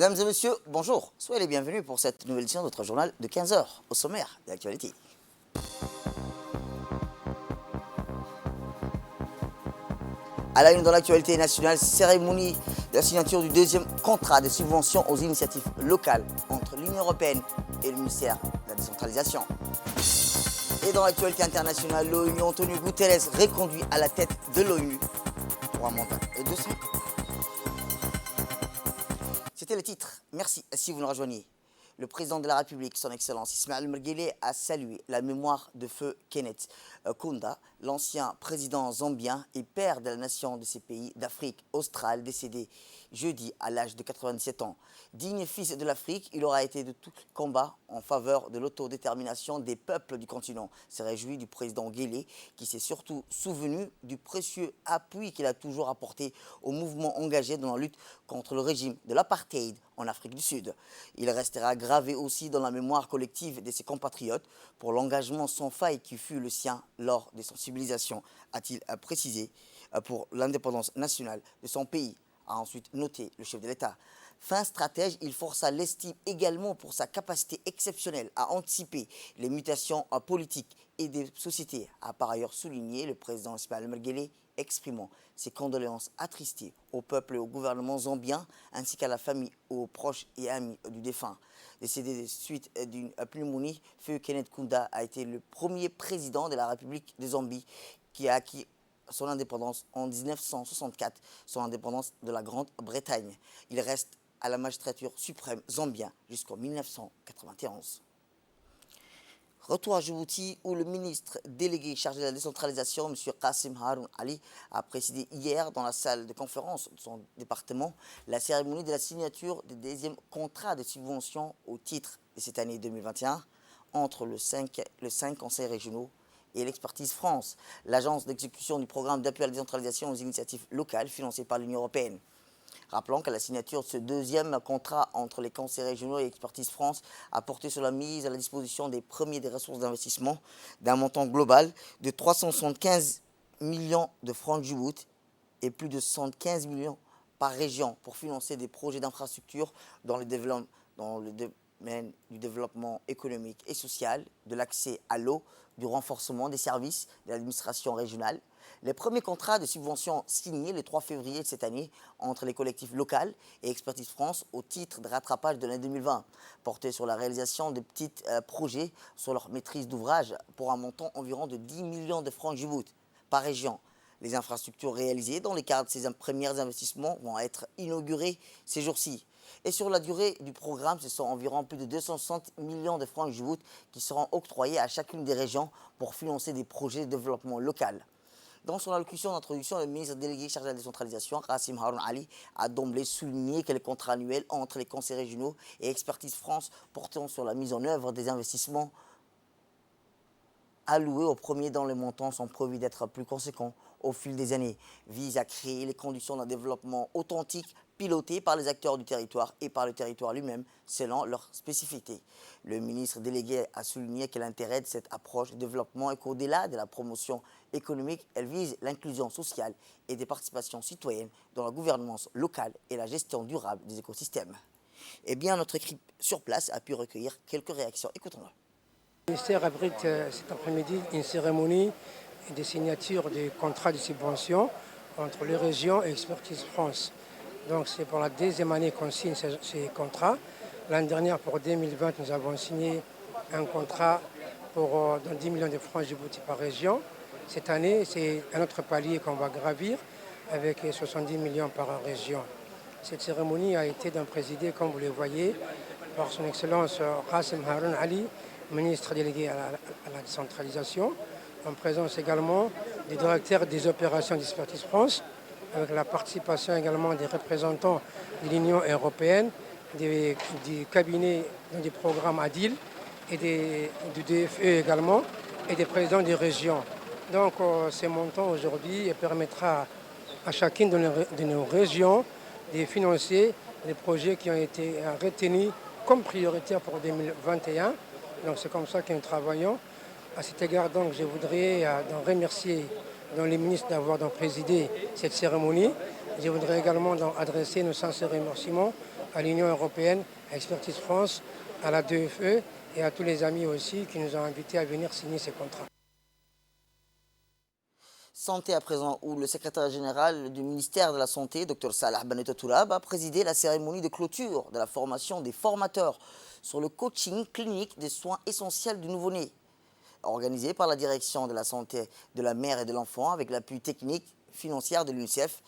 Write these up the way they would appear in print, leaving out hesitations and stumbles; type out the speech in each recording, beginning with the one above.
Mesdames et messieurs, bonjour. Soyez les bienvenus pour cette nouvelle édition de notre journal de 15 heures au sommaire de l'actualité. À la une dans l'actualité nationale, cérémonie de la signature du deuxième contrat de subvention aux initiatives locales entre l'Union européenne et le ministère de la décentralisation. Et dans l'actualité internationale, l'ONU, Antonio Guterres, reconduit à la tête de l'ONU pour un mandat de 5 ans. C'était le titre. Merci si vous nous rejoignez. Le président de la République, son Excellence Ismaël Omar Guelleh, a salué la mémoire de feu Kenneth Kaunda, l'ancien président zambien et père de la nation de ces pays d'Afrique australe, décédé jeudi à l'âge de 97 ans. Digne fils de l'Afrique, il aura été de tout combat en faveur de l'autodétermination des peuples du continent. Se réjouit du président Guelleh, qui s'est surtout souvenu du précieux appui qu'il a toujours apporté au mouvement engagé dans la lutte contre le régime de l'apartheid en Afrique du Sud. Il restera gravé aussi dans la mémoire collective de ses compatriotes pour l'engagement sans faille qui fut le sien lors des sensibilisations, a-t-il précisé, pour l'indépendance nationale de son pays, a ensuite noté le chef de l'État. Fin stratège, il força l'estime également pour sa capacité exceptionnelle à anticiper les mutations politiques et des sociétés, a par ailleurs souligné le président Ismaël Omar Guelleh, exprimant ses condoléances attristées au peuple et au gouvernement zambien, ainsi qu'à la famille, aux proches et amis du défunt. Décédé suite d'une pneumonie, feu Kenneth Kaunda a été le premier président de la République de Zambie qui a acquis son indépendance en 1964, son indépendance de la Grande-Bretagne. Il reste à la magistrature suprême zambien jusqu'en 1991. Retour à Djibouti, où le ministre délégué chargé de la décentralisation, M. Qassim Haroun Ali, a présidé hier dans la salle de conférence de son département la cérémonie de la signature du deuxième contrat de subvention au titre de cette année 2021 entre les 5 conseils régionaux et l'Expertise France, l'agence d'exécution du programme d'appui à la décentralisation aux initiatives locales financées par l'Union européenne. Rappelons qu'à la signature de ce deuxième contrat entre les conseils régionaux et Expertise France a porté sur la mise à la disposition des premiers des ressources d'investissement d'un montant global de 375 millions de francs de Djibouti et plus de 75 millions par région pour financer des projets d'infrastructure dans le domaine du développement économique et social, de l'accès à l'eau, du renforcement des services de l'administration régionale. Les premiers contrats de subvention signés le 3 février de cette année entre les collectifs locaux et Expertise France au titre de rattrapage de l'année 2020 portaient sur la réalisation de petits projets sur leur maîtrise d'ouvrage pour un montant environ de 10 millions de francs Djibouti par région. Les infrastructures réalisées dans le cadre de ces premiers investissements vont être inaugurées ces jours-ci. Et sur la durée du programme, ce sont environ plus de 260 millions de francs Djibouti qui seront octroyés à chacune des régions pour financer des projets de développement local. Dans son allocution d'introduction, le ministre délégué chargé de la décentralisation, Qassim Haroun Ali, a d'emblée souligné que les contrats annuels entre les conseils régionaux et Expertise France portant sur la mise en œuvre des investissements alloués aux premiers dont les montants sont prévus d'être plus conséquents au fil des années, visent à créer les conditions d'un développement authentique piloté par les acteurs du territoire et par le territoire lui-même selon leurs spécificités. Le ministre délégué a souligné que l'intérêt de cette approche de développement est qu'au-delà de la promotion économique, elle vise l'inclusion sociale et des participations citoyennes dans la gouvernance locale et la gestion durable des écosystèmes. Eh bien, notre équipe sur place a pu recueillir quelques réactions. Écoutons-le. Le ministère abrite cet après-midi une cérémonie de signature des contrats de subvention entre les régions et Expertise France. Donc c'est pour la deuxième année qu'on signe ces contrats. L'année dernière, pour 2020, nous avons signé un contrat pour 10 millions de francs Djibouti par région. Cette année, c'est un autre palier qu'on va gravir avec 70 millions par région. Cette cérémonie a été présidée, comme vous le voyez, par son Excellence Qassim Haroun Ali, ministre délégué à la décentralisation, en présence également des directeurs des opérations d'Expertise France, avec la participation également des représentants de l'Union européenne, du cabinet du programme ADIL et du DFE également, et des présidents des régions. Donc ces montants aujourd'hui permettra à chacune de nos régions de financer les projets qui ont été retenus comme prioritaires pour 2021. Donc c'est comme ça que nous travaillons. À cet égard, donc, je voudrais remercier les ministres d'avoir présidé cette cérémonie. Je voudrais également adresser nos sincères remerciements à l'Union européenne, à Expertise France, à la DFE et à tous les amis aussi qui nous ont invités à venir signer ces contrats. Santé à présent, où le secrétaire général du ministère de la Santé, Dr Salah Bennett Tourab, a présidé la cérémonie de clôture de la formation des formateurs sur le coaching clinique des soins essentiels du nouveau-né, organisée par la direction de la santé de la mère et de l'enfant avec l'appui technique financier de l'UNICEF.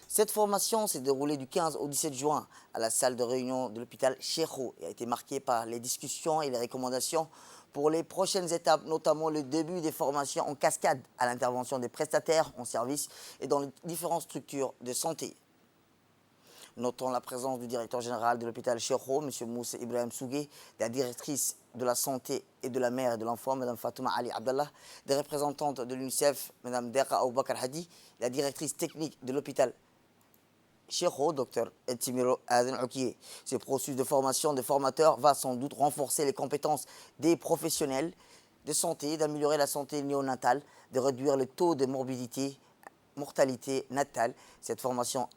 Cette formation s'est déroulée du 15 au 17 juin à la salle de réunion de l'hôpital Cheikho et a été marquée par les discussions et les recommandations pour les prochaines étapes, notamment le début des formations en cascade à l'intervention des prestataires en service et dans les différentes structures de santé. Notons la présence du directeur général de l'hôpital Cheikho, M. Moussa Ibrahim Sougué, de la directrice de la santé et de la mère et de l'enfant, Mme Fatouma Ali Abdallah, des représentantes de l'UNICEF, Mme Deka Aboubakar Hadi, la directrice technique de l'hôpital Cheikho, Dr Etimiro Aden Oukié. Ce processus de formation des formateurs va sans doute renforcer les compétences des professionnels de santé, d'améliorer la santé néonatale, de réduire le taux de morbidité, mortalité natale. Cette formation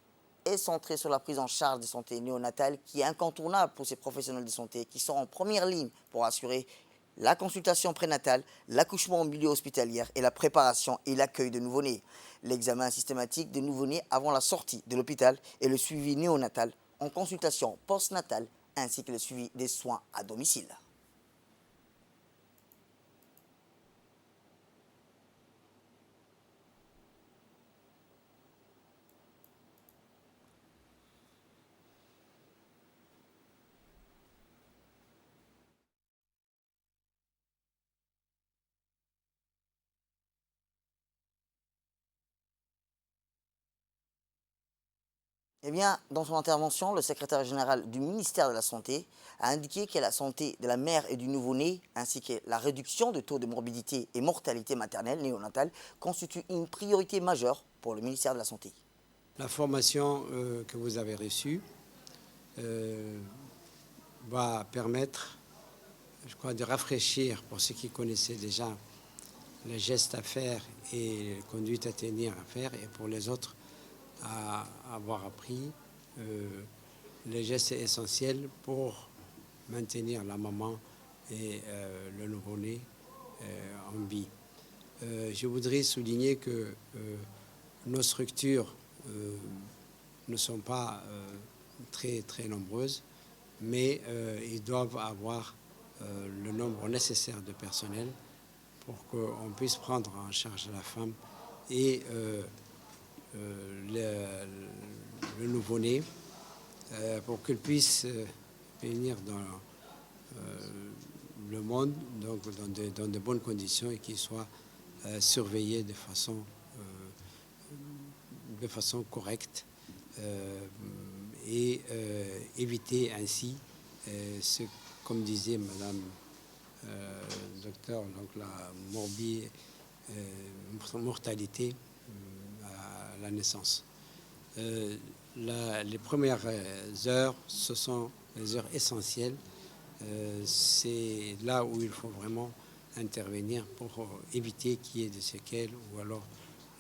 est centrée sur la prise en charge de santé néonatale qui est incontournable pour ces professionnels de santé qui sont en première ligne pour assurer la consultation prénatale, l'accouchement en milieu hospitalier et la préparation et l'accueil de nouveau-nés. L'examen systématique des nouveau-nés avant la sortie de l'hôpital et le suivi néonatal en consultation postnatale ainsi que le suivi des soins à domicile. Eh bien, dans son intervention, le secrétaire général du ministère de la Santé a indiqué que la santé de la mère et du nouveau-né, ainsi que la réduction du taux de morbidité et mortalité maternelle néonatale, constituent une priorité majeure pour le ministère de la Santé. La formation que vous avez reçue va permettre, je crois, de rafraîchir pour ceux qui connaissaient déjà les gestes à faire et les conduites à tenir à faire, et pour les autres, à avoir appris les gestes essentiels pour maintenir la maman et le nouveau-né en vie. Je voudrais souligner que nos structures ne sont pas très nombreuses, mais ils doivent avoir le nombre nécessaire de personnel pour qu'on puisse prendre en charge la femme et le nouveau-né pour qu'il puisse venir dans le monde, donc dans de bonnes conditions, et qu'il soit surveillé de façon correcte et éviter ainsi comme disait Madame docteur, donc la mortalité à la naissance. Les premières heures, ce sont les heures essentielles. C'est là où il faut vraiment intervenir pour éviter qu'il y ait des séquelles ou alors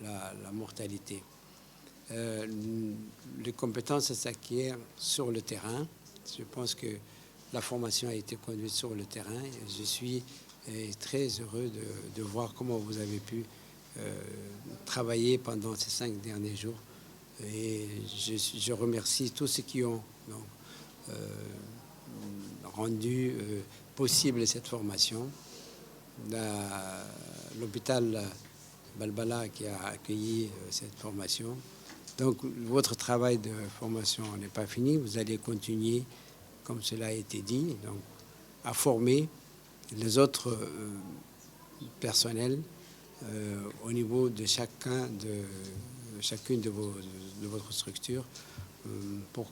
la mortalité. Les compétences s'acquièrent sur le terrain. Je pense que la formation a été conduite sur le terrain. Je suis très heureux de voir comment vous avez pu travailler pendant ces 5 derniers jours. Et je remercie tous ceux qui ont rendu possible cette formation. L'hôpital Balbala qui a accueilli cette formation. Donc votre travail de formation n'est pas fini. Vous allez continuer, comme cela a été dit, donc, à former les autres personnels au niveau de chacune de votre structure pour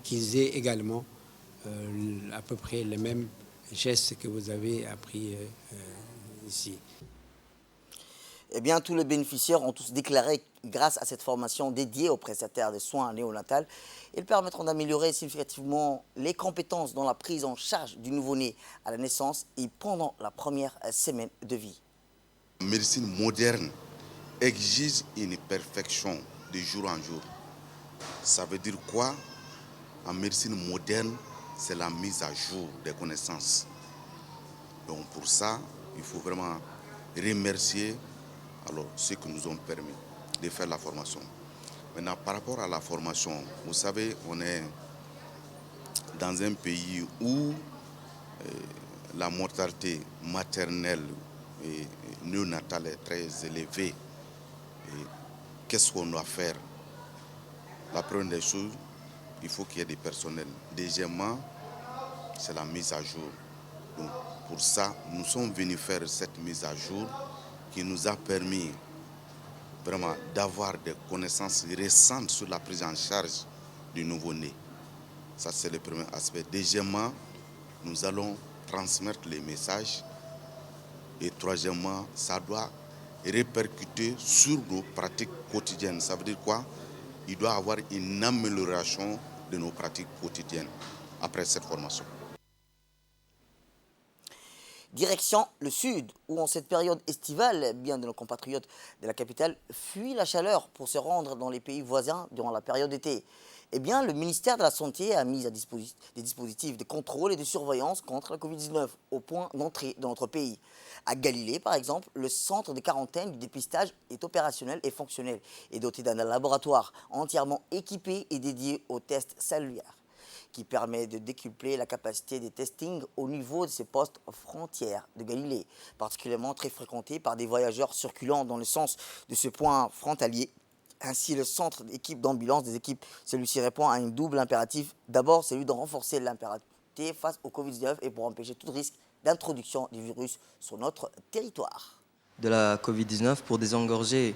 qu'ils aient également à peu près les mêmes gestes que vous avez appris ici. Eh bien, tous les bénéficiaires ont tous déclaré, grâce à cette formation dédiée aux prestataires de soins néonatales, ils permettront d'améliorer significativement les compétences dans la prise en charge du nouveau-né à la naissance et pendant la première semaine de vie. La médecine moderne exige une perfection de jour en jour. Ça veut dire quoi? en médecine moderne, c'est la mise à jour des connaissances. Donc pour ça, il faut vraiment remercier ceux qui nous ont permis de faire la formation. Maintenant, par rapport à la formation, vous savez, on est dans un pays où la mortalité maternelle et néonatale est très élevée. Qu'est-ce qu'on doit faire? La première des choses, il faut qu'il y ait des personnels. Deuxièmement, c'est la mise à jour. Donc, pour ça, nous sommes venus faire cette mise à jour qui nous a permis vraiment d'avoir des connaissances récentes sur la prise en charge du nouveau-né. Ça, c'est le premier aspect. Deuxièmement, nous allons transmettre les messages. Et troisièmement, ça doit répercuter sur nos pratiques quotidiennes. Ça veut dire quoi? Il doit y avoir une amélioration de nos pratiques quotidiennes après cette formation. Direction le sud, où en cette période estivale, bien de nos compatriotes de la capitale fuient la chaleur pour se rendre dans les pays voisins durant la période d'été. Eh bien, le ministère de la Santé a mis à disposition des dispositifs de contrôle et de surveillance contre la Covid-19 au point d'entrée dans notre pays. À Galilée, par exemple, le centre de quarantaine du dépistage est opérationnel et fonctionnel et doté d'un laboratoire entièrement équipé et dédié aux tests cellulaires, qui permet de décupler la capacité des testings au niveau de ces postes frontières de Galilée, particulièrement très fréquentés par des voyageurs circulant dans le sens de ce point frontalier. Ainsi, le centre d'équipe d'ambulance des équipes, celui-ci répond à un double impératif. D'abord, celui de renforcer l'impératif face au Covid-19 et pour empêcher tout risque d'introduction du virus sur notre territoire. De la Covid-19 pour désengorger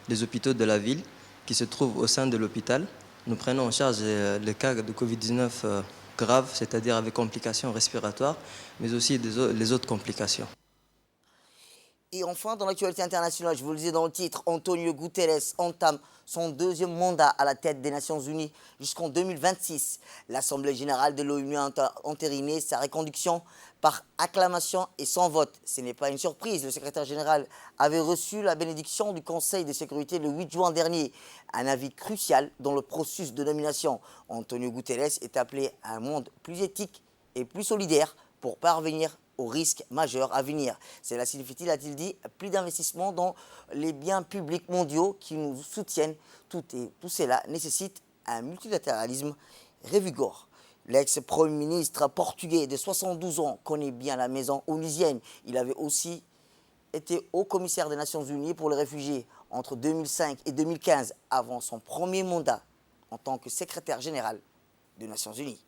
les hôpitaux de la ville qui se trouvent au sein de l'hôpital. Nous prenons en charge les cas de Covid-19 graves, c'est-à-dire avec complications respiratoires, mais aussi les autres complications. Et enfin, dans l'actualité internationale, je vous le disais dans le titre, Antonio Guterres entame son deuxième mandat à la tête des Nations Unies jusqu'en 2026. L'Assemblée générale de l'ONU a entériné sa reconduction par acclamation et sans vote. Ce n'est pas une surprise, le secrétaire général avait reçu la bénédiction du Conseil de sécurité le 8 juin dernier. Un avis crucial dans le processus de nomination. Antonio Guterres est appelé à un monde plus éthique et plus solidaire pour parvenir aux risques majeurs à venir. Cela signifie-t-il, a-t-il dit, plus d'investissement dans les biens publics mondiaux qui nous soutiennent. Tout cela nécessite un multilatéralisme revigore. L'ex-premier ministre portugais de 72 ans connaît bien la maison onusienne. Il avait aussi été haut-commissaire des Nations Unies pour les réfugiés entre 2005 et 2015, avant son premier mandat en tant que secrétaire général des Nations Unies.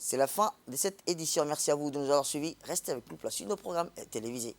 C'est la fin de cette édition. Merci à vous de nous avoir suivis. Restez avec nous pour la suite de nos programmes télévisés.